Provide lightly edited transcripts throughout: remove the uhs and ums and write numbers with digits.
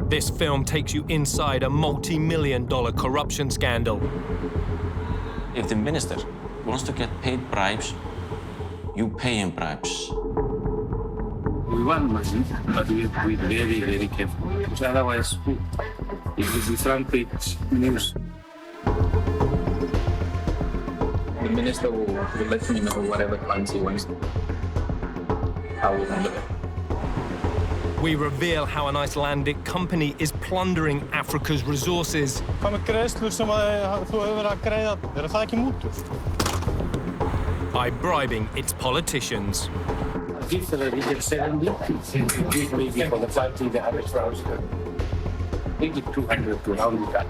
This film takes you inside a multi-million-dollar corruption scandal. If the minister wants to get paid bribes, you pay him bribes. We want money, but we have to be very, very careful. Because otherwise, it will be front page news. The minister will let me know whatever plans he wants. I will handle it. We reveal how an Icelandic company is plundering Africa's resources. Hvað með greiðslur sem þú hefur verið að greiða, eru það ekki mútur? By bribing its politicians. Give the region 70, give maybe for the party the 100,000. Make it 200 to round it up.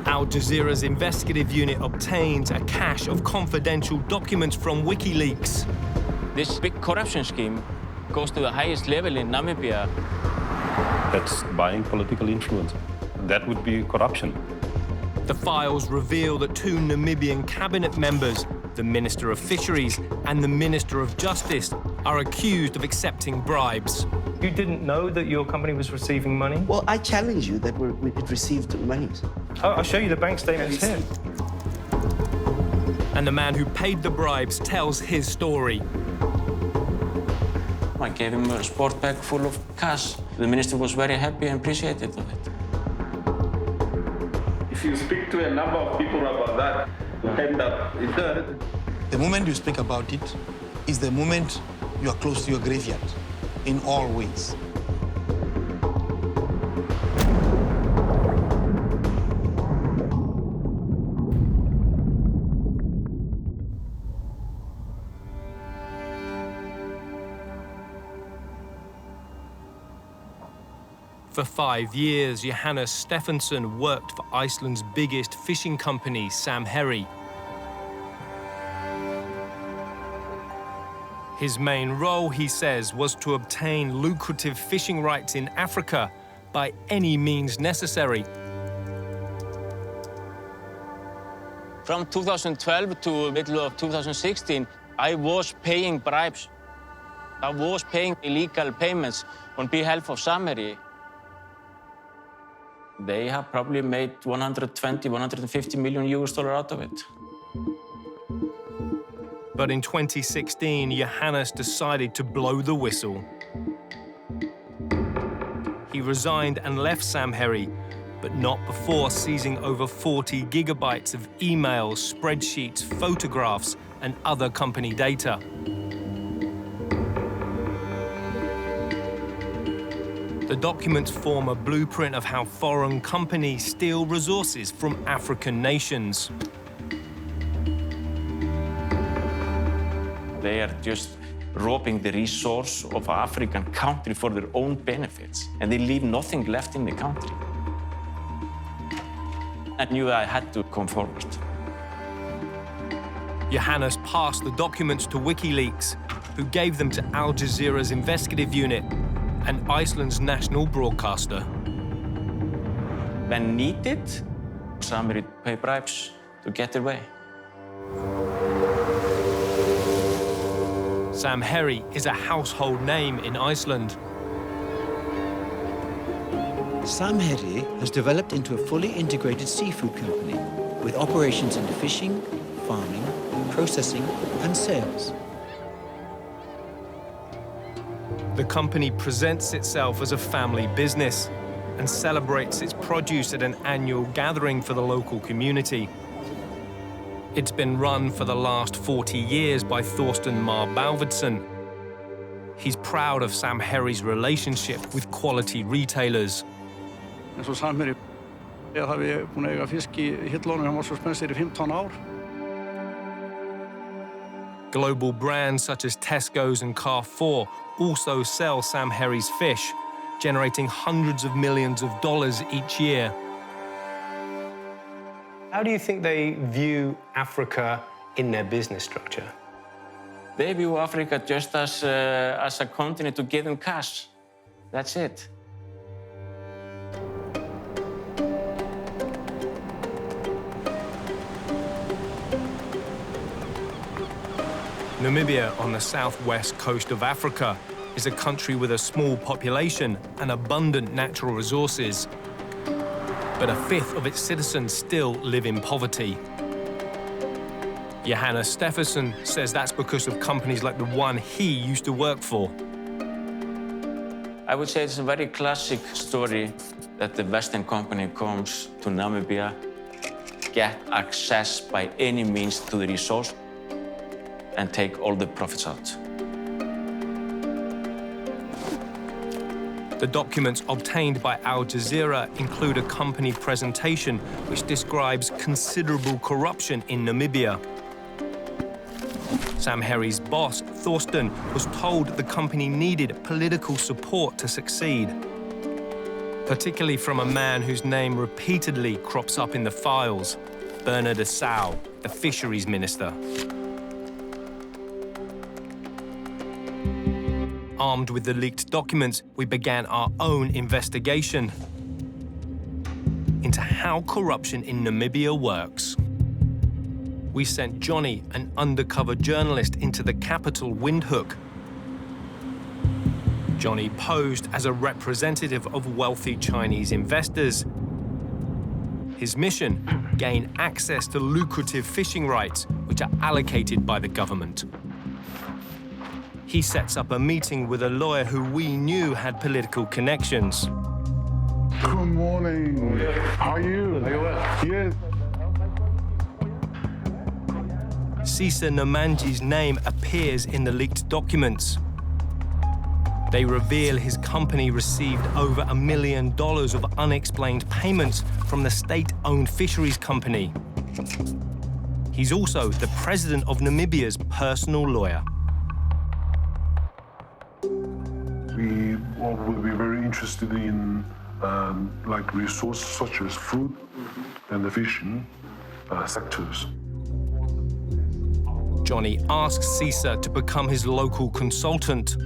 Al Jazeera's investigative unit obtains a cache of confidential documents from WikiLeaks. This big corruption scheme goes to the highest level in Namibia. That's buying political influence. That would be corruption. The files reveal that two Namibian cabinet members, the Minister of Fisheries and the Minister of Justice, are accused of accepting bribes. You didn't know that your company was receiving money? Well, I challenge you that it received money. I'll show you the bank statements here. And the man who paid the bribes tells his story. I gave him a sport bag full of cash. The minister was very happy and appreciated of it. If you speak to a number of people about that, you end up in the... The moment you speak about it is the moment you are close to your graveyard, in all ways. For 5 years, Johannes Stephenson worked for Iceland's biggest fishing company, Samherji. His main role, he says, was to obtain lucrative fishing rights in Africa by any means necessary. From 2012 to middle of 2016, I was paying bribes. I was paying illegal payments on behalf of Samherji. They have probably made 120, 150 million US dollars out of it. But in 2016, Johannes decided to blow the whistle. He resigned and left Samherji, but not before seizing over 40 gigabytes of emails, spreadsheets, photographs, and other company data. The documents form a blueprint of how foreign companies steal resources from African nations. They are just robbing the resource of an African country for their own benefits, and they leave nothing left in the country. I knew I had to come forward. Johannes passed the documents to WikiLeaks, who gave them to Al Jazeera's investigative unit and Iceland's national broadcaster. When needed, Samherji pay bribes to get their way. Samherji is a household name in Iceland. Samherji has developed into a fully integrated seafood company with operations in fishing, farming, processing, and sales. The company presents itself as a family business and celebrates its produce at an annual gathering for the local community. It's been run for the last 40 years by Thorsten Mar Balvidson. He's proud of Samherji's relationship with quality retailers. eins og Samherji. Ég hafi búin að eiga fisk í hillónu, hann var svo spensir í 15 ár. Global brands such as Tesco's and Carrefour also sell Samherji's fish, generating hundreds of millions of dollars each year. How do you think they view Africa in their business structure? They view Africa just as a continent to give them cash. That's it. Namibia, on the southwest coast of Africa, is a country with a small population and abundant natural resources. But a fifth of its citizens still live in poverty. Johannes Steffensen says that's because of companies like the one he used to work for. I would say it's a very classic story that the Western company comes to Namibia, get access by any means to the resource, and take all the profits out. The documents obtained by Al Jazeera include a company presentation which describes considerable corruption in Namibia. Sam Herry's boss, Thorsten, was told the company needed political support to succeed, particularly from a man whose name repeatedly crops up in the files, Bernard Assau, the fisheries minister. Armed with the leaked documents, we began our own investigation into how corruption in Namibia works. We sent Johnny, an undercover journalist, into the capital Windhoek. Johnny posed as a representative of wealthy Chinese investors. His mission: gain access to lucrative fishing rights, which are allocated by the government. He sets up a meeting with a lawyer who we knew had political connections. Good morning. How are you? Are you well? Yes. Sisa Namanji's name appears in the leaked documents. They reveal his company received over $1 million of unexplained payments from the state-owned fisheries company. He's also the president of Namibia's personal lawyer. We will be very interested in like resources such as food and the fishing sectors. Johnny asks Sisa to become his local consultant.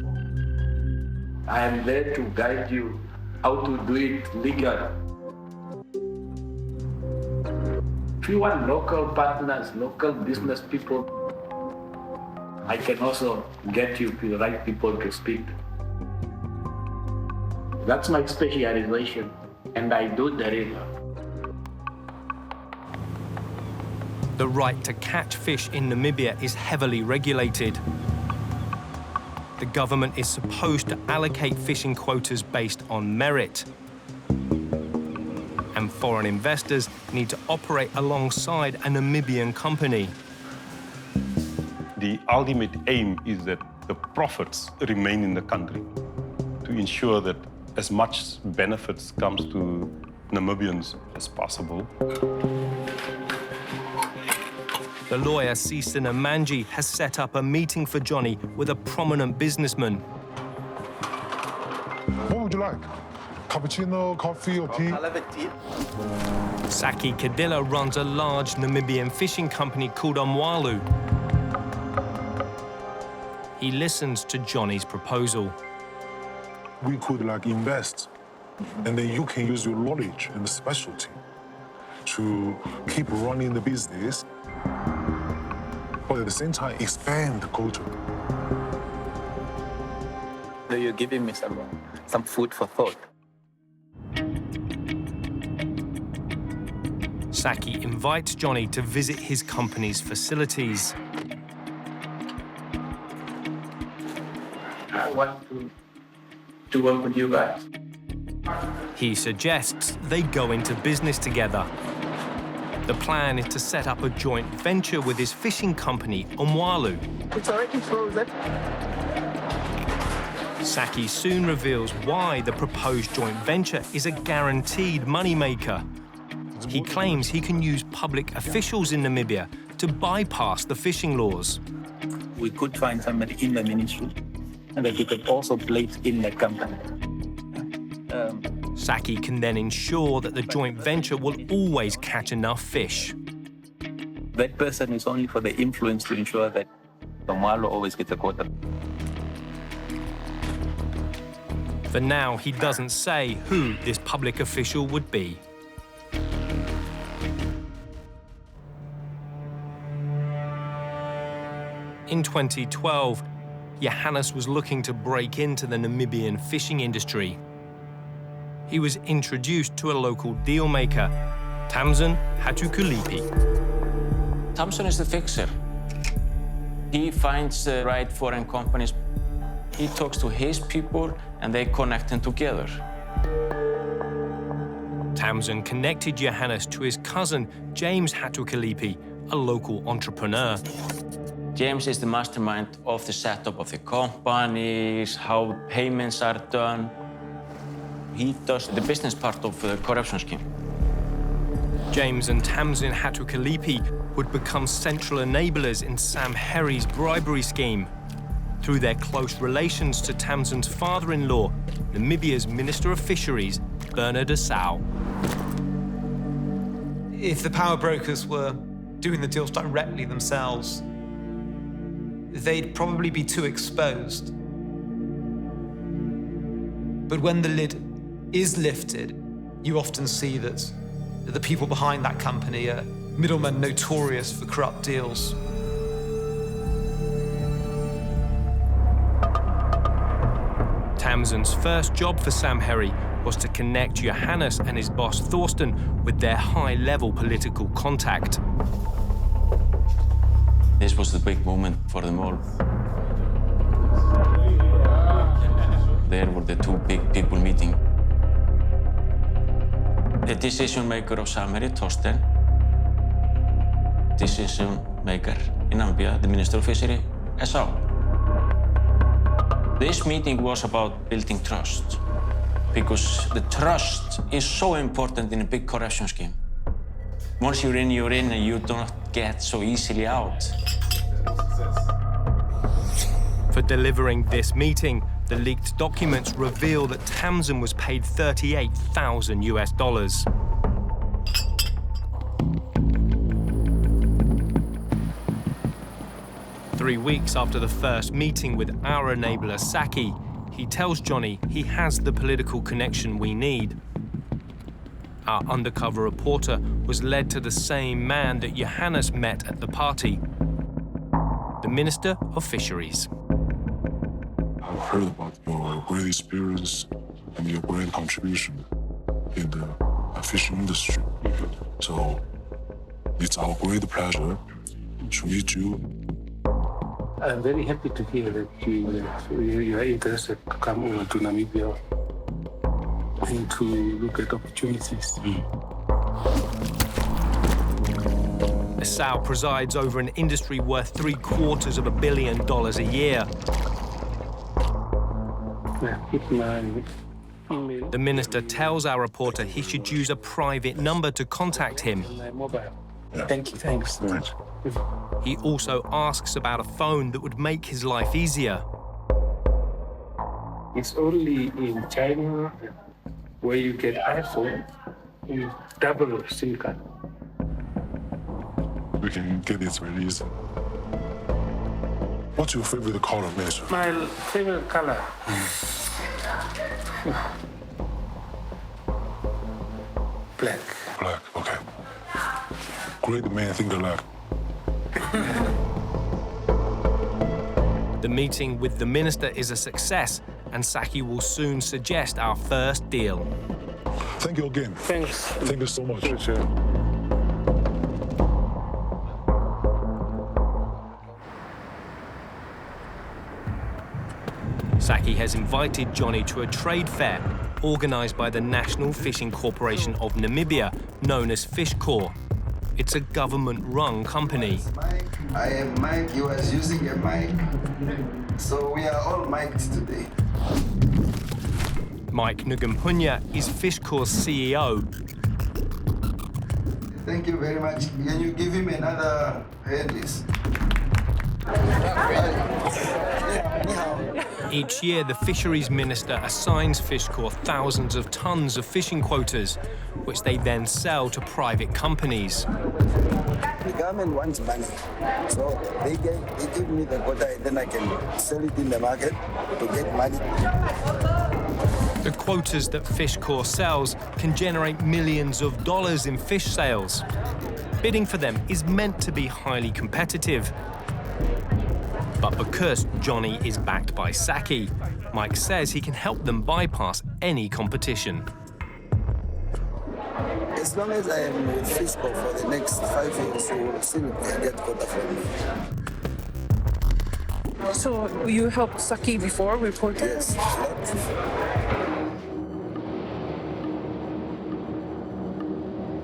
I am there to guide you how to do it legally. If you want local partners, local business people, I can also get you to the right people to speak to. That's my specialization, and I do the river. The right to catch fish in Namibia is heavily regulated. The government is supposed to allocate fishing quotas based on merit. And foreign investors need to operate alongside a Namibian company. The ultimate aim is that the profits remain in the country to ensure that as much benefits comes to Namibians as possible. The lawyer Sisa Namanji has set up a meeting for Johnny with a prominent businessman. What would you like? Cappuccino, coffee, or tea? I'll have a tea. Saki Kadila runs a large Namibian fishing company called Omwalu. He listens to Johnny's proposal. We could like invest, and then you can use your knowledge and specialty to keep running the business, but at the same time expand the culture. So you're giving me some food for thought. Saki invites Johnny to visit his company's facilities. I want to work with you guys. He suggests they go into business together. The plan is to set up a joint venture with his fishing company, Omwalu. It's already frozen. Saki soon reveals why the proposed joint venture is a guaranteed moneymaker. He claims he can use public officials in Namibia to bypass the fishing laws. We could find somebody in the ministry and that we could also place in the company. Saki can then ensure that the joint venture will always catch enough fish. That person is only for the influence to ensure that Omwalu always gets a quota. For now, he doesn't say who this public official would be. In 2012, Johannes was looking to break into the Namibian fishing industry. He was introduced to a local dealmaker, Tamsin Hatukulipi. Tamsin is the fixer. He finds the right foreign companies. He talks to his people and they connect them together. Tamsin connected Johannes to his cousin, James Hatukulipi, a local entrepreneur. James is the mastermind of the setup of the companies, how payments are done. He does the business part of the corruption scheme. James and Tamsin Hatukulipi would become central enablers in Sam Herry's bribery scheme. Through their close relations to Tamsin's father-in-law, Namibia's Minister of Fisheries, Bernard Asau. If the power brokers were doing the deals directly themselves, they'd probably be too exposed. But when the lid is lifted, you often see that the people behind that company are middlemen notorious for corrupt deals. Tamsin's first job for Sam Herry was to connect Johannes and his boss Thorsten with their high-level political contact. This was the big moment for them all. There were the two big people meeting. The decision maker of Sam Herry, Thorsten, decision maker in Namibia, the Minister of Fishery, Asau. This meeting was about building trust, because the trust is so important in a big corruption scheme. Once you're in, and you do not get so easily out. For delivering this meeting, the leaked documents reveal that Tamsin was paid $38,000 US. 3 weeks after the first meeting with our enabler, Saki, he tells Johnny he has the political connection we need. Our undercover reporter was led to the same man that Johannes met at the party, the Minister of Fisheries. I've heard about your great experience and your great contribution in the fishing industry. So it's our great pleasure to meet you. I'm very happy to hear that you are interested to come over to Namibia and to look at opportunities. Asau presides over an industry worth $750 million a year. The minister tells our reporter he should use a private number to contact him. Thank you. Thanks. He also asks about a phone that would make his life easier. It's only in China where you get iPhone in double SIM card. We can get this really easy. What's your favorite color, Mason? My favorite color? Black. Black, okay. Great man think alike. The meeting with the minister is a success, and Saki will soon suggest our first deal. Thank you again. Thanks. Thank you so much. Sure. Saki has invited Johnny to a trade fair organized by the National Fishing Corporation of Namibia, known as Fishcorp. It's a government-run company. I am Mike. He was using a mic. So we are all mic'd today. Mike Nguimpunya is Fishcorp's CEO. Thank you very much. Can you give him another hand, please? Each year, the fisheries minister assigns Fishcorp thousands of tons of fishing quotas, which they then sell to private companies. The government wants money, so they give me the quota, and then I can sell it in the market to get money. The quotas that Fishcorp sells can generate millions of dollars in fish sales. Bidding for them is meant to be highly competitive. But because Johnny is backed by Saki, Mike says he can help them bypass any competition. As long as I am with Fisco for the next 5 years, you will still get quota from me. So you helped Saki before reporting? Yes.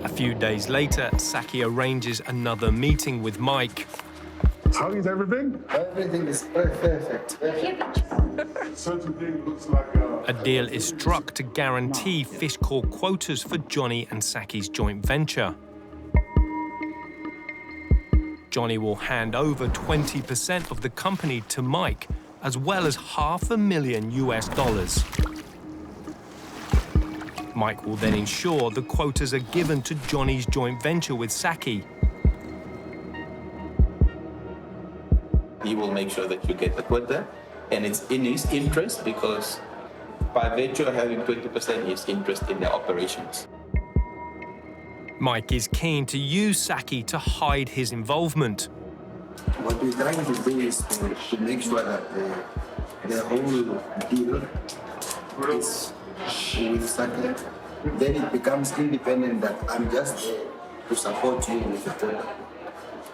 A few days later, Saki arranges another meeting with Mike. How is everything? Everything is perfect. Certain thing looks like A deal is struck to guarantee fish core quotas for Johnny and Saki's joint venture. Johnny will hand over 20% of the company to Mike, as well as $500,000 US. Mike will then ensure the quotas are given to Johnny's joint venture with Saki. He will make sure that you get the quota, and it's in his interest because by virtue of having 20% his interest in the operations. Mike is keen to use Saki to hide his involvement. What we're trying to do is to make sure that the whole deal is with Saki. Then it becomes independent that I'm just there to support you with the quota.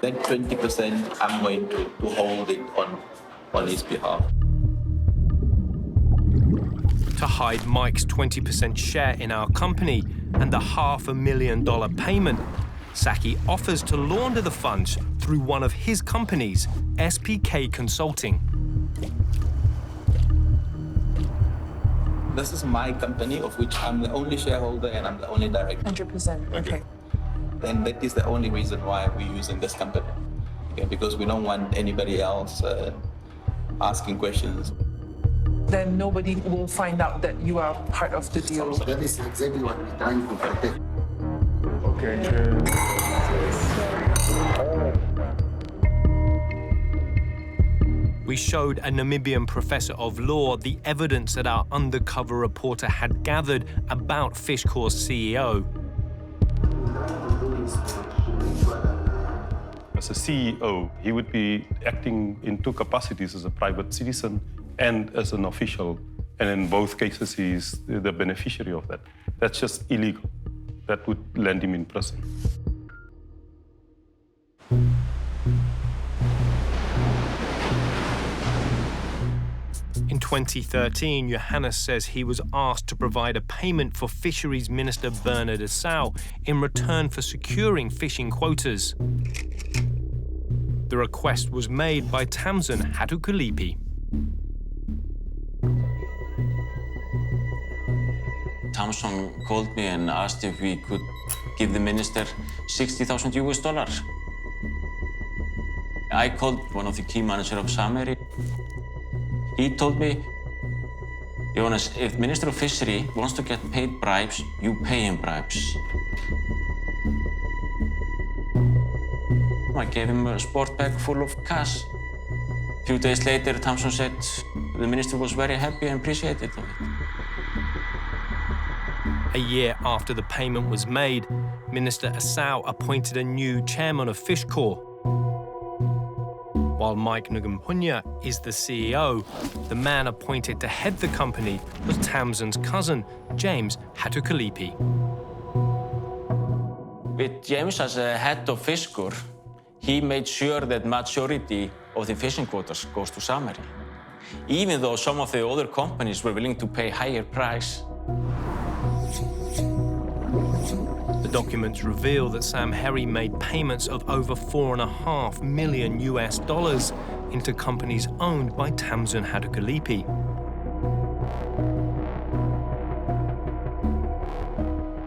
That 20% I'm going to hold it on his behalf. To hide Mike's 20% share in our company and the $500,000 payment, Saki offers to launder the funds through one of his companies, SPK Consulting. This is my company, of which I'm the only shareholder and I'm the only director. 100%, okay. And that is the only reason why we're using this company. Okay, because we don't want anybody else asking questions. Then nobody will find out that you are part of the deal. So that is exactly what we're trying to protect. We showed a Namibian professor of law the evidence that our undercover reporter had gathered about Fishcor's CEO. As a CEO, he would be acting in two capacities, as a private citizen and as an official. And in both cases, he's the beneficiary of that. That's just illegal. That would land him in prison. In 2013, Johannes says he was asked to provide a payment for Fisheries Minister Bernard Asau in return for securing fishing quotas. The request was made by Tamsin Hatukulipi. Tamsin called me and asked if we could give the minister $60,000 US. I called one of the key managers of Jazeera. He told me, Jonas, if Minister of Fishery wants to get paid bribes, you pay him bribes. I gave him a sport bag full of cash. A few days later, Tamsin said the minister was very happy and appreciated of it. A year after the payment was made, Minister Asau appointed a new chairman of Fishcore. While Mike Ngumphunya is the CEO, the man appointed to head the company was Tamsin's cousin, James Hatukulipi. With James as a head of Fishcore, he made sure that majority of the fishing quotas goes to Jazeera, even though some of the other companies were willing to pay higher price. The documents reveal that Sam Herry made payments of over $4.5 million US into companies owned by Tamsin Hatukulipi.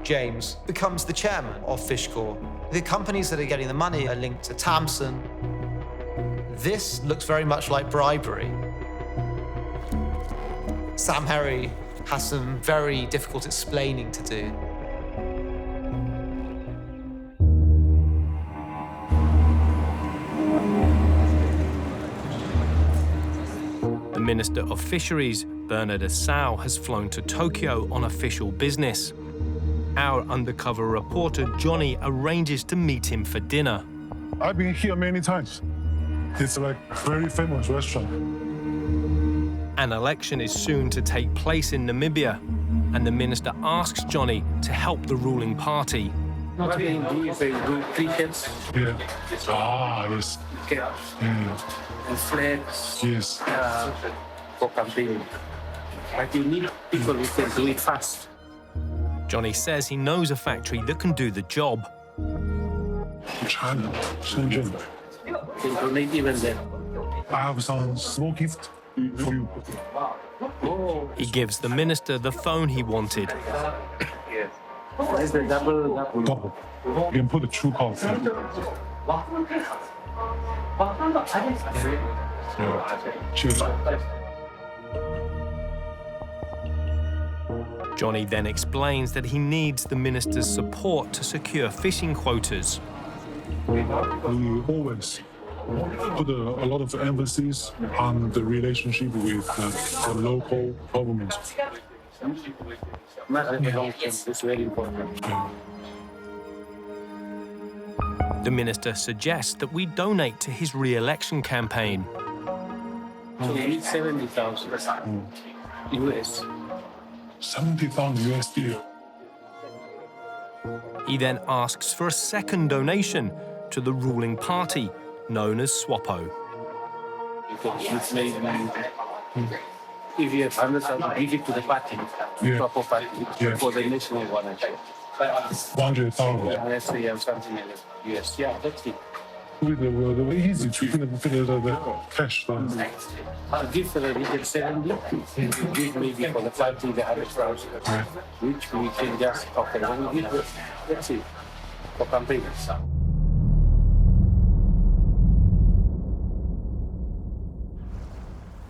James becomes the chairman of Fishcore. The companies that are getting the money are linked to Tamsin. This looks very much like bribery. Sam Herry has some very difficult explaining to do. The Minister of Fisheries, Bernard Asau, has flown to Tokyo on official business. Our undercover reporter, Johnny, arranges to meet him for dinner. I've been here many times. It's like a very famous restaurant. An election is soon to take place in Namibia, and the minister asks Johnny to help the ruling party. What they do is they do crickets. Yeah. Ah, yes. And flags. Yes. For campaigning. But you need people who can do it fast. Johnny says he knows a factory that can do the job. China, Shenzhen. Can donate even then. I have some small gift for you. He gives the minister the phone he wanted. That's the double. Double. You can put the true card. Yeah. Cheers. Johnny then explains that he needs the minister's support to secure fishing quotas. We always put a lot of emphasis on the relationship with the local government. It's very important. The minister suggests that we donate to his re-election campaign. So we need 70,000 US. 70,000 USD. He then asks for a second donation to the ruling party, known as SWAPO. It's maybe, if you have 100,000, give it to the party, SWAPO party, for the national one. 100,000. Let's say you have something like US. Yeah, that's it. With the easy to figure the cash. Give for the region 70, and you give maybe for the party the 100,000, which we can just talk about. That's it, for campaigns.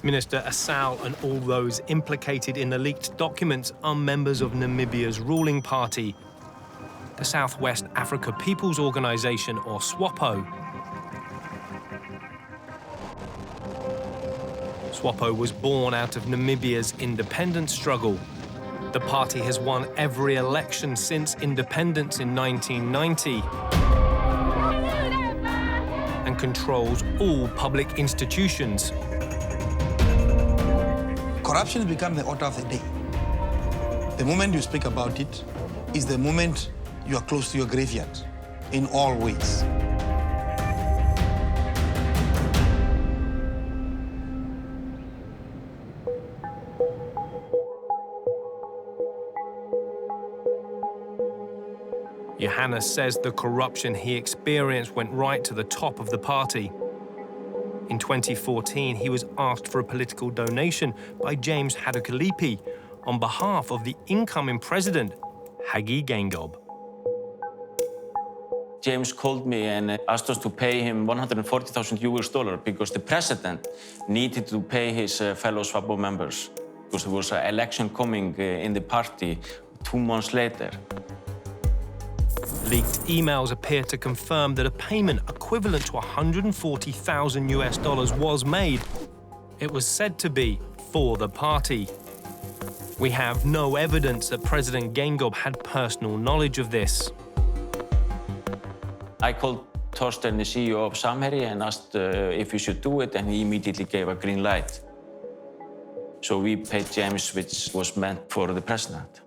Minister Asal and all those implicated in the leaked documents are members of Namibia's ruling party, the Southwest Africa People's Organization, or SWAPO. SWAPO was born out of Namibia's independence struggle. The party has won every election since independence in 1990 and controls all public institutions. Corruption has become the order of the day. The moment you speak about it is the moment you are close to your graveyard in all ways. Johannes says the corruption he experienced went right to the top of the party. In 2014, he was asked for a political donation by James Hadokalipi on behalf of the incoming president, Hage Geingob. James called me and asked us to pay him $140,000 because the president needed to pay his fellow SWAPO members because there was an election coming in the party 2 months later. Leaked emails appear to confirm that a payment equivalent to $140,000 was made. It was said to be for the party. We have no evidence that President Geingob had personal knowledge of this. I called Thorsten, the CEO of Jazeera, and asked if we should do it, and he immediately gave a green light. So we paid James, which was meant for the president.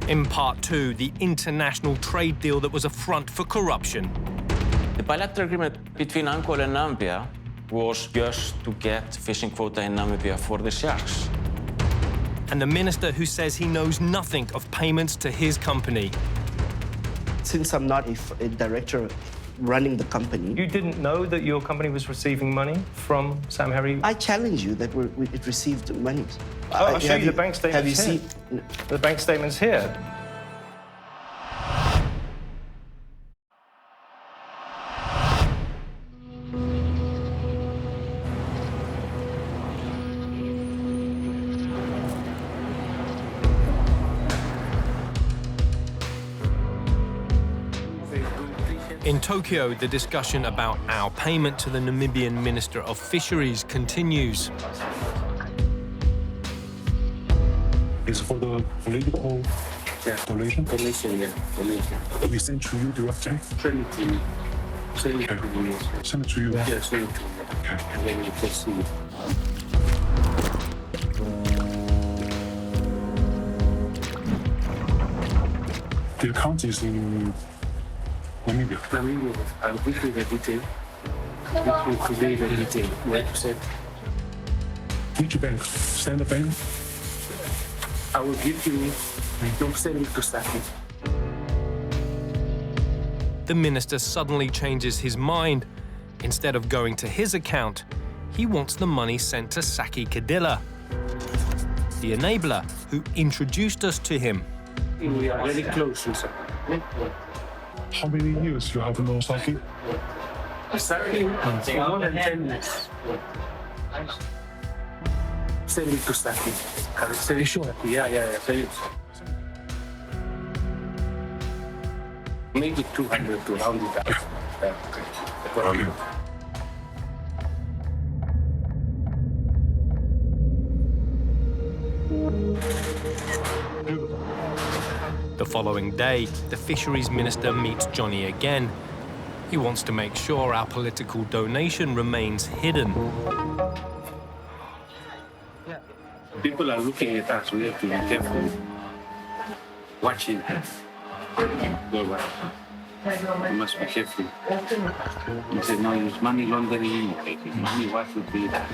In part 2, the international trade deal that was a front for corruption. The bilateral agreement between Angola and Namibia was just to get fishing quota in Namibia for the sharks. And the minister who says he knows nothing of payments to his company. Since I'm not a director running the company... You didn't know that your company was receiving money from Sam Harry? I challenge you that it received money. I'll show you the bank statements. Have you seen the bank statements here? In Tokyo, the discussion about our payment to the Namibian Minister of Fisheries continues. It's for the political donation? Donation, yeah, donation. We sent to you directly? Trinity. send it to you. Send it to you. Yeah, send it to you. Okay. And then you can see it. The account is in Namibia. Namibia. I'll give you the detail. It will convey the detail. Where to send. Which bank? Standard Bank? I will give you. Don't send it to Saki. The minister suddenly changes his mind. Instead of going to his account, he wants the money sent to Saki Kadila, the enabler who introduced us to him. We are very close, sir. How many years you have known Saki? Saki, for more than 10 years. Send it to Saki. Send it to Saki. Yeah. Send it. Make it 200 to round it up. Okay. The following day, the fisheries minister meets Johnny again. He wants to make sure our political donation remains hidden. People are looking at us. We have to be careful. Watching. Go back. You must be careful. You say, no, it's money laundering. Money, what would be that?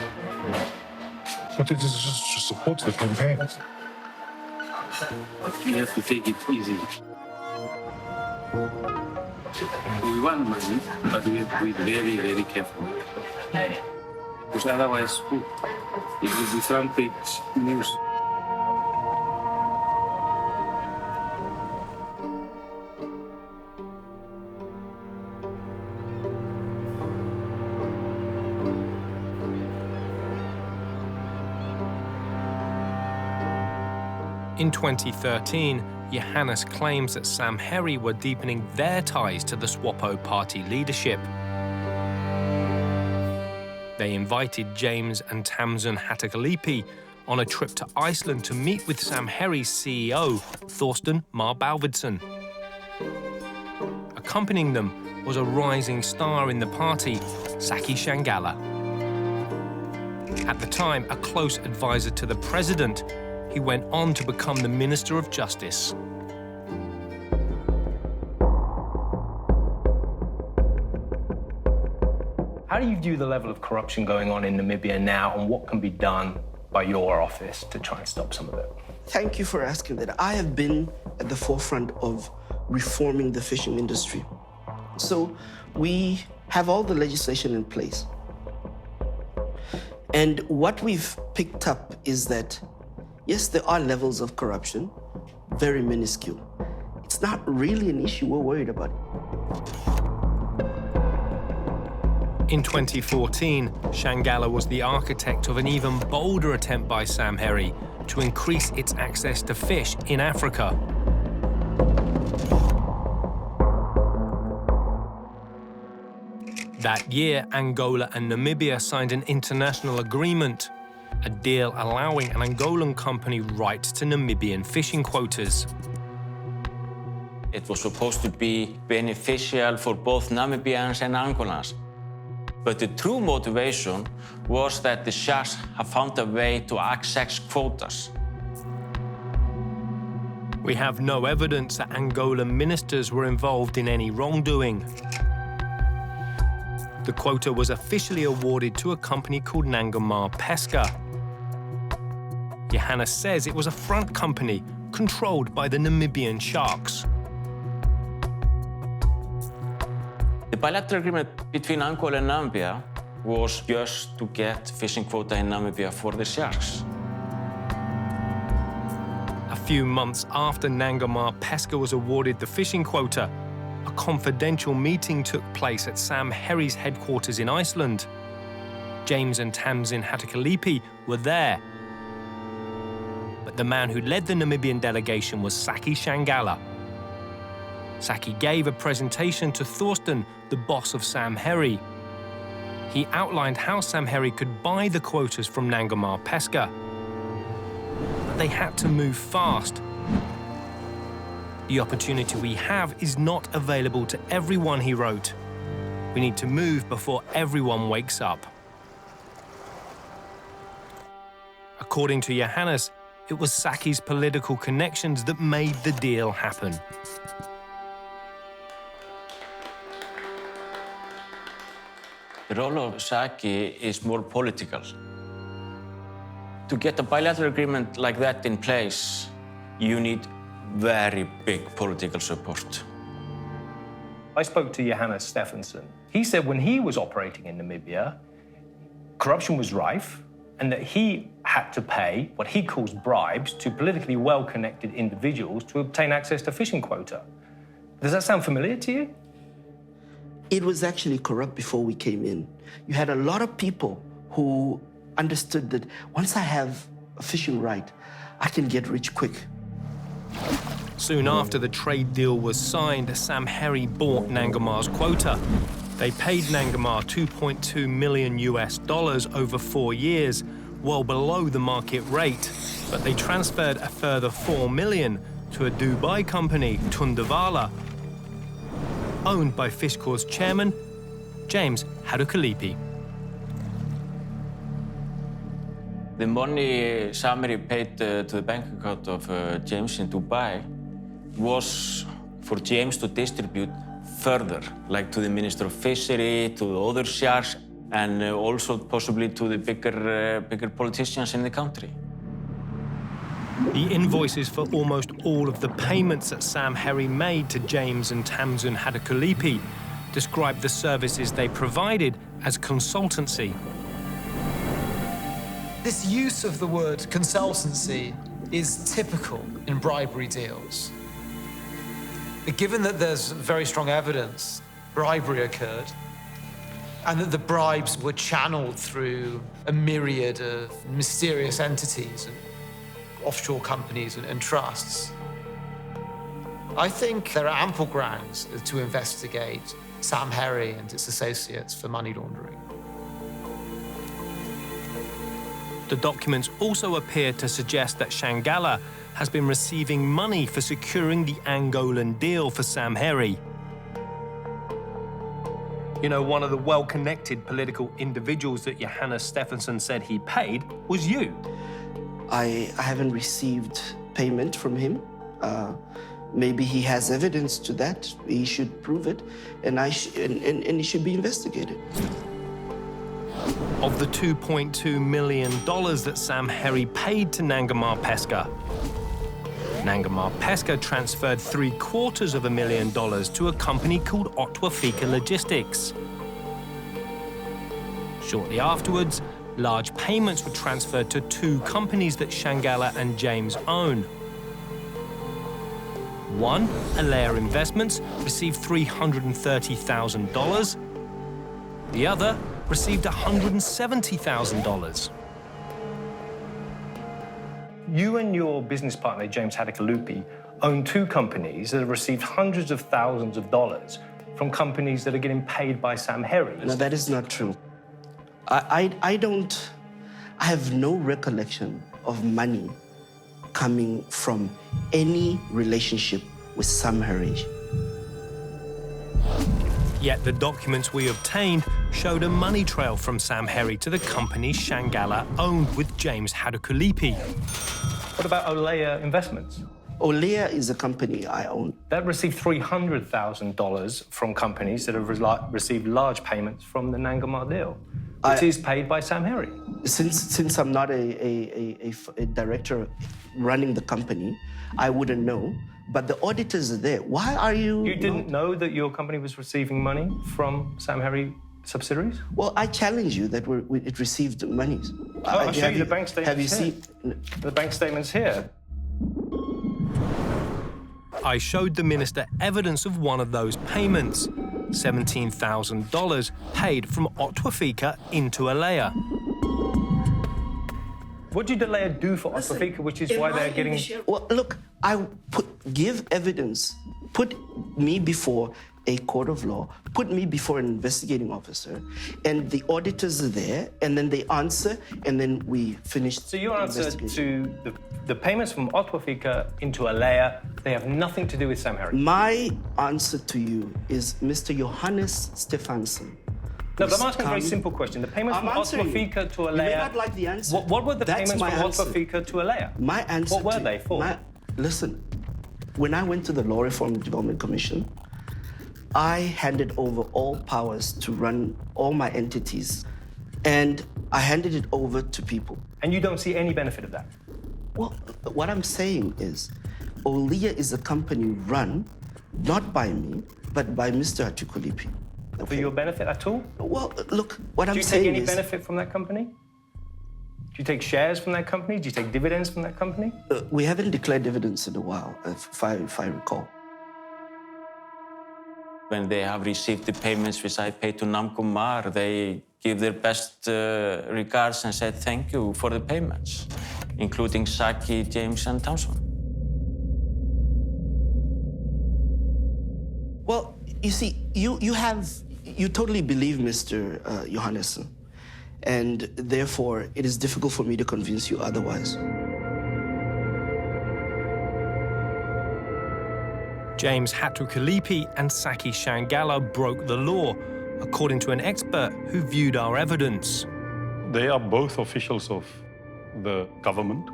But it is just to support the campaign. You have to take it easy. We want money, but we have to be very, very careful. Because otherwise, it will be front page news. In 2013, Johannes claims that Sam Herry were deepening their ties to the SWAPO party leadership. They invited James and Tamsin Hatakalipi on a trip to Iceland to meet with Sam Herry's CEO, Thorsten Mar-Balvidson. Accompanying them was a rising star in the party, Saki Shangala. At the time, a close advisor to the president, he went on to become the Minister of Justice. How do you view the level of corruption going on in Namibia now, and what can be done by your office to try and stop some of it? Thank you for asking that. I have been at the forefront of reforming the fishing industry. So we have all the legislation in place. And what we've picked up is that yes, there are levels of corruption, very minuscule. It's not really an issue we're worried about. In 2014, Shangala was the architect of an even bolder attempt by Sam Herry to increase its access to fish in Africa. That year, Angola and Namibia signed an international agreement, a deal allowing an Angolan company rights to Namibian fishing quotas. It was supposed to be beneficial for both Namibians and Angolans. But the true motivation was that the sharks have found a way to access quotas. We have no evidence that Angolan ministers were involved in any wrongdoing. The quota was officially awarded to a company called Nangamar Pesca. Johannes says it was a front company controlled by the Namibian sharks. The bilateral agreement between Angola and Namibia was just to get fishing quota in Namibia for the sharks. A few months after Nangamar Pesca was awarded the fishing quota, a confidential meeting took place at Sam Herry's headquarters in Iceland. James and Tamsin Hatakalipi were there. But the man who led the Namibian delegation was Saki Shangala. Saki gave a presentation to Thorsten, the boss of Sam Herry. He outlined how Sam Herry could buy the quotas from Nangamar Pesca. But they had to move fast. The opportunity we have is not available to everyone, he wrote. We need to move before everyone wakes up. According to Johannes, it was Saki's political connections that made the deal happen. The role of Saki is more political. To get a bilateral agreement like that in place, you need very big political support. I spoke to Johannes Stephenson. He said when he was operating in Namibia, corruption was rife, and that he had to pay what he calls bribes to politically well-connected individuals to obtain access to fishing quota. Does that sound familiar to you? It was actually corrupt before we came in. You had a lot of people who understood that once I have a fishing right, I can get rich quick. Soon after the trade deal was signed, Samheri bought Nangamar's quota. They paid Nangamar $2.2 million over 4 years, well below the market rate. But they transferred a further $4 million to a Dubai company, Tundavala, owned by Fish Corps chairman James Hadukalipi. The money Samheri paid to the bank account of James in Dubai was for James to distribute further, like to the Minister of Fishery, to the other sharks, and also possibly to the bigger politicians in the country. The invoices for almost all of the payments that Samheri made to James and Tamsin Hadukalipi described the services they provided as consultancy. This use of the word consultancy is typical in bribery deals. Given that there's very strong evidence bribery occurred, and that the bribes were channeled through a myriad of mysterious entities and offshore companies and trusts, I think there are ample grounds to investigate Samheri and its associates for money laundering. The documents also appear to suggest that Shangala has been receiving money for securing the Angolan deal for Samheri. You know, one of the well-connected political individuals that Johannes Stephenson said he paid was you. I haven't received payment from him. Maybe he has evidence to that. He should prove it, and he should be investigated. Of the $2.2 million that Samheri paid to Nangamar Pesca, Nangamar Pesca transferred $750,000 to a company called Otwafika Logistics. Shortly afterwards, large payments were transferred to 2 companies that Shangala and James own. One, Alea Investments, received $330,000. The other received $170,000. You and your business partner, James Hadukalipi, own 2 companies that have received hundreds of thousands of dollars from companies that are getting paid by Samheri. No, that is not true. I have no recollection of money coming from any relationship with Samheri. Yet the documents we obtained showed a money trail from Samheri to the company Shangala owned with James Hadukalipi. What about Olea Investments? Olea is a company I own. That received $300,000 from companies that have received large payments from the Nangamar deal, which is paid by Samheri. Since I'm not a director running the company, I wouldn't know. But the auditors are there. Why are you... You didn't know that your company was receiving money from Samheri subsidiaries? Well, I challenge you that it received monies. I'll show you the bank statements. Have you seen the bank statements here? I showed the minister evidence of one of those payments, $17,000 paid from Otwafika into Alea. What did Alea do for Otwafika, which is why they're getting... Well, look, give evidence put me before a court of law, put me before an investigating officer, and the auditors are there, and then they answer, and then we finish. So your answer to the payments from Otwafika into Alea, they have nothing to do with Sam Harry? My answer to you is Mr. Johannes Stefansson. No, but I'm asking a very simple question. The payments from Otwafika to Alea... You may not like the answer. What were the payments from Otwafika to Alea? My answer What were they for? Listen, when I went to the Law Reform and Development Commission, I handed over all powers to run all my entities, and I handed it over to people. And you don't see any benefit of that? Well, what I'm saying is, Olia is a company run not by me, but by Mr. Atukulipi. Okay. For your benefit at all? Well, look, what I'm saying is... Do you take any benefit from that company? Do you take shares from that company? Do you take dividends from that company? We haven't declared dividends in a while, if I recall. When they have received the payments which I paid to Namkumar, they give their best regards and said thank you for the payments, including Saki, James, and Thompson. Well, you see, you totally believe Mr. Johannesson, and therefore it is difficult for me to convince you otherwise. James Hatukalipi and Saki Shangala broke the law, according to an expert who viewed our evidence. They are both officials of the government.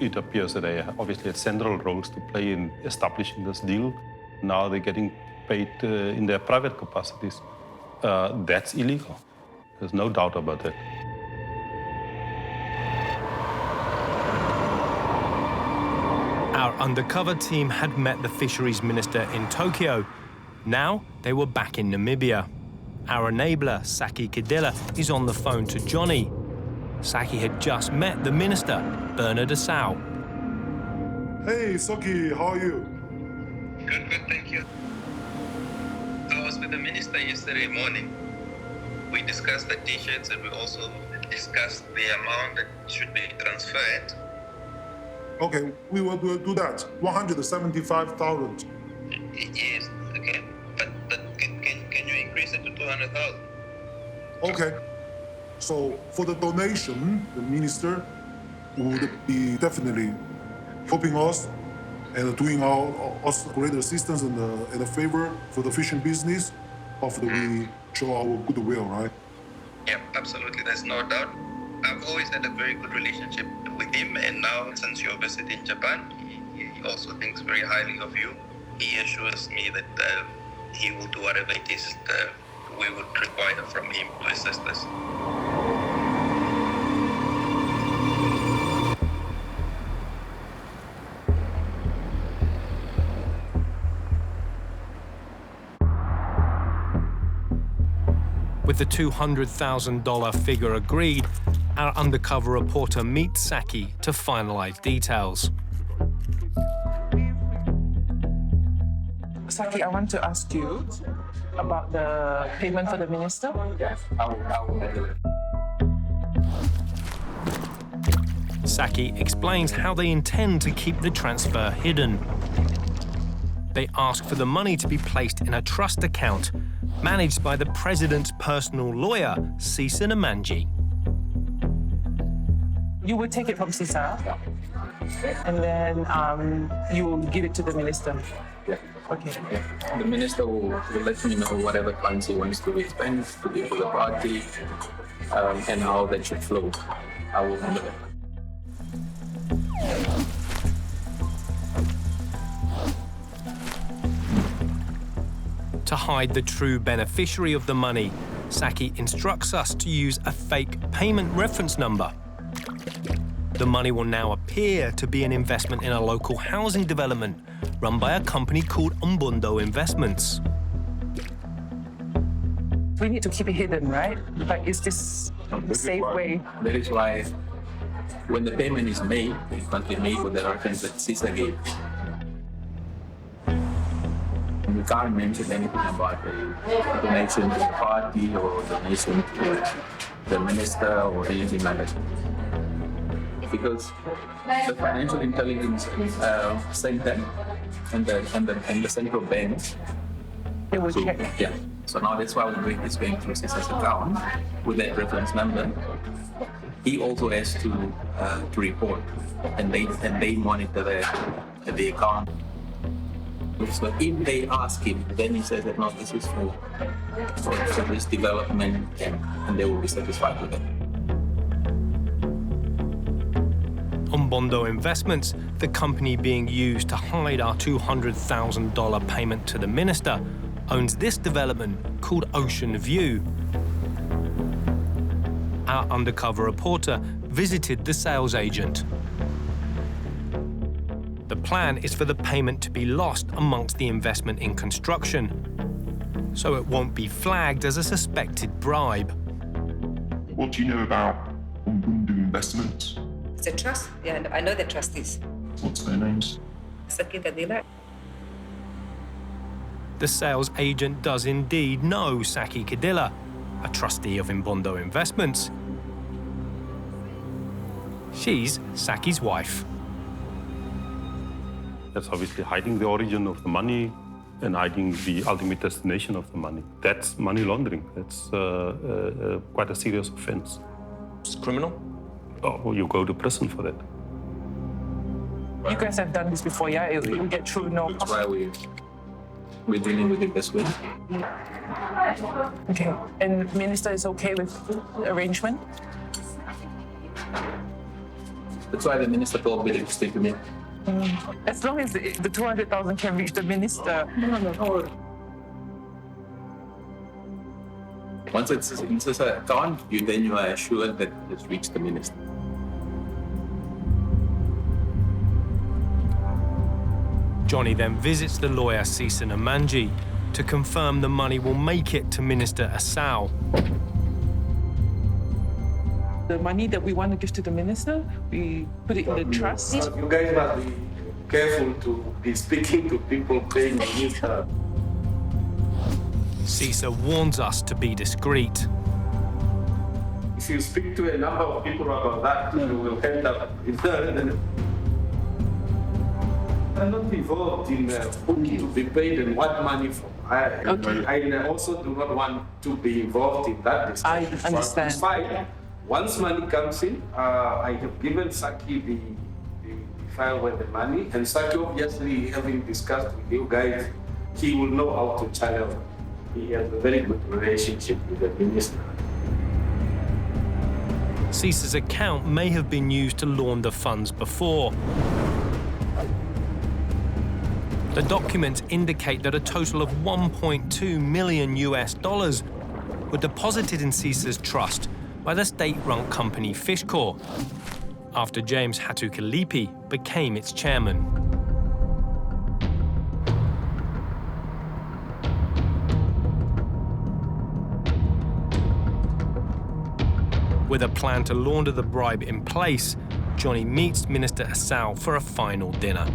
It appears that they obviously had central roles to play in establishing this deal. Now they're getting paid in their private capacities. That's illegal. There's no doubt about that. Our undercover team had met the fisheries minister in Tokyo. Now they were back in Namibia. Our enabler, Saki Kadila, is on the phone to Johnny. Saki had just met the minister, Bernard Asau. Hey, Saki, how are you? Good, thank you. I was with the minister yesterday morning. We discussed the T-shirts and we also discussed the amount that should be transferred. Okay, we will do that. 175,000. Yes, okay. But can you increase it to 200,000? Okay. So for the donation, the minister would be definitely helping us and doing us great assistance and a favor for the fishing business after we show our goodwill, right? Yeah, absolutely. There's no doubt. I've always had a very good relationship with him, and now since you're visiting Japan, he also thinks very highly of you. He assures me that he will do whatever it is we would require from him to assist us. With the $200,000 figure agreed, our undercover reporter meets Saki to finalize details. Saki, I want to ask you about the payment for the minister. Yes, I will handle it. Saki explains how they intend to keep the transfer hidden. They ask for the money to be placed in a trust account managed by the president's personal lawyer, Cesar Namanji. You will take it from Cesar, and then you will give it to the minister. Yeah. Okay. Yeah. The minister will let me know whatever funds he wants to expend to give to the party and how that should flow. I will handle it. To hide the true beneficiary of the money, Saki instructs us to use a fake payment reference number. The money will now appear to be an investment in a local housing development run by a company called Umbundo Investments. We need to keep it hidden, right? But is this the safe way? That is why when the payment is made, it must be made with the reference that Cesar gave. We can't mention anything about a donation to the party or donation to the minister or anything like that. Because the financial intelligence center and the central bank. They will check. Yeah. So now that's why we're doing this going through Caesar's account with that reference number. He also has to report, and they monitor the account. So if they ask him, then he says that no, this is for this development, and they will be satisfied with it. On Bondo Investments, the company being used to hide our $200,000 payment to the minister, owns this development called Ocean View. Our undercover reporter visited the sales agent. The plan is for the payment to be lost amongst the investment in construction, so it won't be flagged as a suspected bribe. What do you know about Bondo Investments? It's a trust. Yeah, I know the trustees. What's their names? The sales agent does indeed know Saki Kadila, a trustee of Bondo Investments. She's Saki's wife. That's obviously hiding the origin of the money and hiding the ultimate destination of the money. That's money laundering. That's quite a serious offense. It's criminal? Oh, you go to prison for that. You guys have done this before, yeah? You get through no. That's why we're dealing with it this way. Okay. And the minister is okay with the arrangement? That's why the minister told me to stick to me. As long as the 200,000 can reach the minister. No. Once it's in Caesar's account, then you are assured that it's reached the minister. Johnny then visits the lawyer Cesar Namanji to confirm the money will make it to Minister Asau. The money that we want to give to the minister, we put it in the trust. You guys must be careful to be speaking to people paying the minister. Cesar warns us to be discreet. If you speak to a number of people about that, you will end up in there. I'm not involved in who to be paid and what money for. I also do not want to be involved in that discussion. I understand. It's fine. Once money comes in, I have given Saki the file with the money, and Saki, obviously, having discussed with you guys, he will know how to channel. He has a very good relationship with the minister. Cesar's account may have been used to launder funds before. The documents indicate that a total of $1.2 million were deposited in Cesar's trust by the state-run company Fishcore, after James Hatukalipi became its chairman. With a plan to launder the bribe in place, Johnny meets Minister Asau for a final dinner.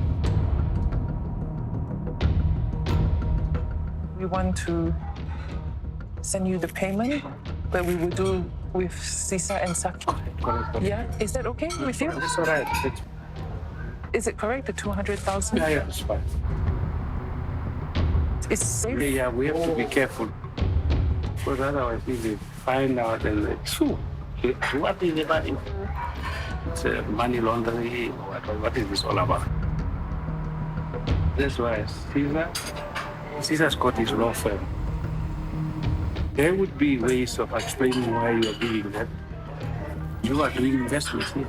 We want to send you the payment that we will do with Cesar and Saki. Correct. Yeah? Is that okay with you? That's all right. Is it correct, the 200,000? Yeah, it's fine. It's safe? Yeah, we have to be careful. Because otherwise, if they find out and what is the money? It's money laundering. What is this all about? That's why Caesar's got his law firm. There would be ways of explaining why you are doing that. You are doing investments here.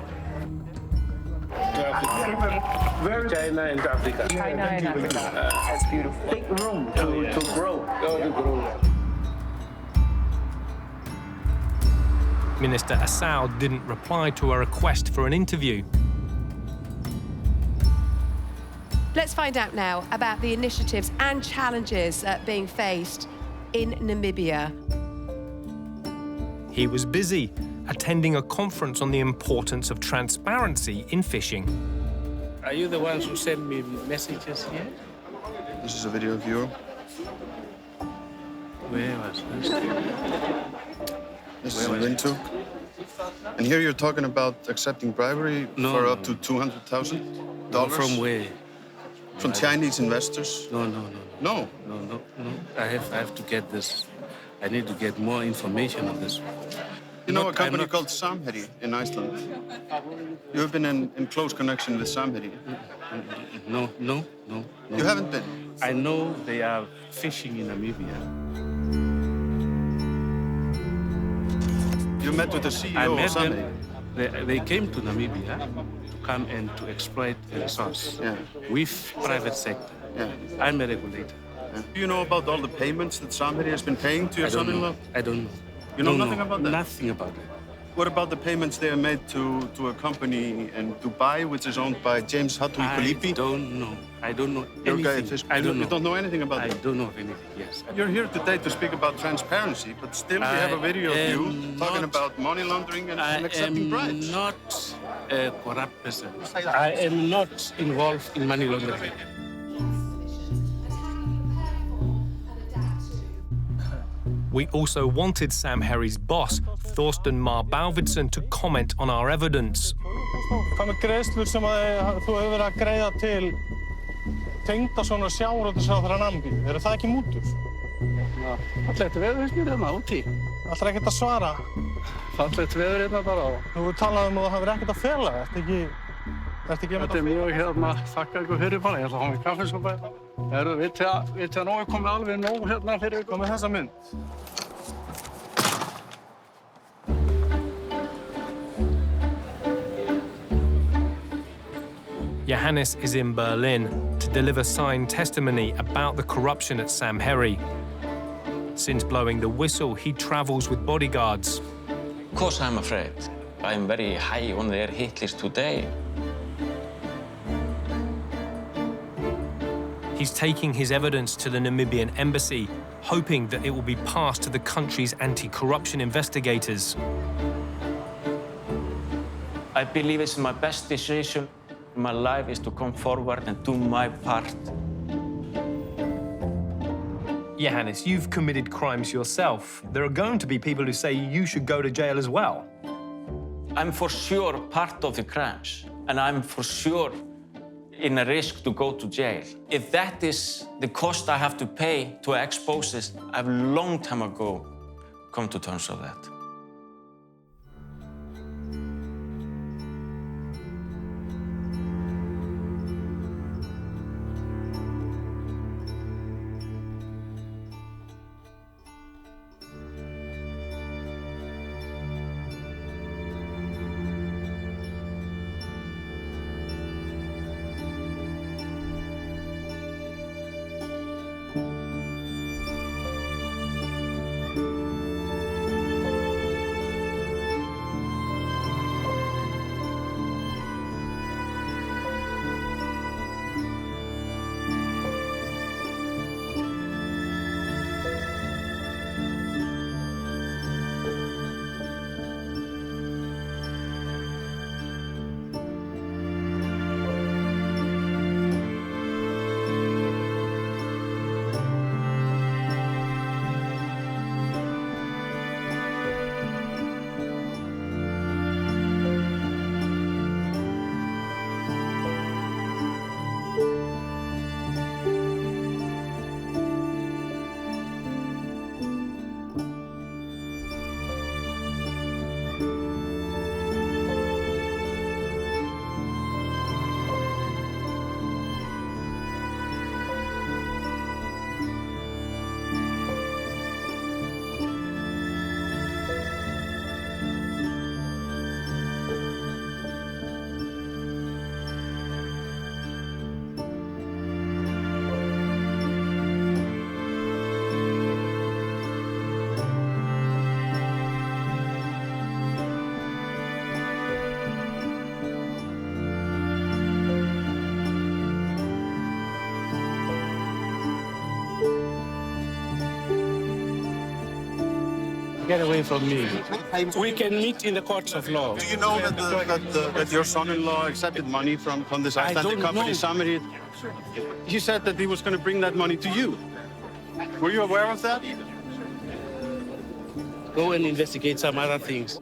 Very China and Africa. China and Africa. That's beautiful. Take room to grow. Minister Asau didn't reply to a request for an interview. Let's find out now about the initiatives and challenges being faced in Namibia. He was busy attending a conference on the importance of transparency in fishing. Are you the ones who send me messages here? This is a video of you. Where was this? This is a Wintook. And here you're talking about accepting bribery for up to $200,000. From where? From Chinese investors? No. No? No. I have to get this. I need to get more information on this. You know a company called Samherji in Iceland? You have been in close connection with Samherji? No. You haven't been? I know they are fishing in Namibia. You met with the CEO of Samherji? They came to Namibia to come and to exploit the resource with private sector. I'm a regulator. Do you know about all the payments that Samherji has been paying to your son-in-law? I don't know. You know nothing about that? Nothing about it. What about the payments they have made to a company in Dubai, which is owned by James Hatui Kolipi? I don't know Your guy anything. is, you don't know anything about that? I don't know anything, yes. You're here today to speak about transparency, but still we have a video of you talking about money laundering and accepting bribes. I am not a corrupt person. I am not involved in money laundering. We also wanted Samherji's boss, Thorsten Mar Balvidsen, to comment on our evidence. Hvað með greiðslur sem þú hefur verið að greiða til tengdasonar sjávarútvegsráðherra Namibíu? Eru það ekki mútur? Fallegt veður finnst mér hérna úti. Ætlarðu ekkert að svara? Fallegt veður hérna bara. Þú hefur talað að þú hafir ekkert að fela. Ertu ekki Þetta er mjög hérna, þakka ykkur fyrir bara. Ég ætla að hafa mig kaffisopa hérna. Vitið að nógu komið alveg nóg hérna fyrir ykkur með þessa mynd. Johannes is in Berlin to deliver signed testimony about the corruption at Samherji. Since blowing the whistle, he travels with bodyguards. Of course I'm afraid. I'm very high on their hit list today. He's taking his evidence to the Namibian embassy, hoping that it will be passed to the country's anti-corruption investigators. I believe it's my best decision in my life is to come forward and do my part. Johannes, you've committed crimes yourself. There are going to be people who say you should go to jail as well. I'm for sure part of the crimes, and I'm for sure in a risk to go to jail. If that is the cost I have to pay to expose this, I've long time ago come to terms with that. Get away from me. We can meet in the courts of law. Do you know that your son-in-law accepted money from this Icelandic company, Samherji? He said that he was going to bring that money to you. Were you aware of that? Go and investigate some other things.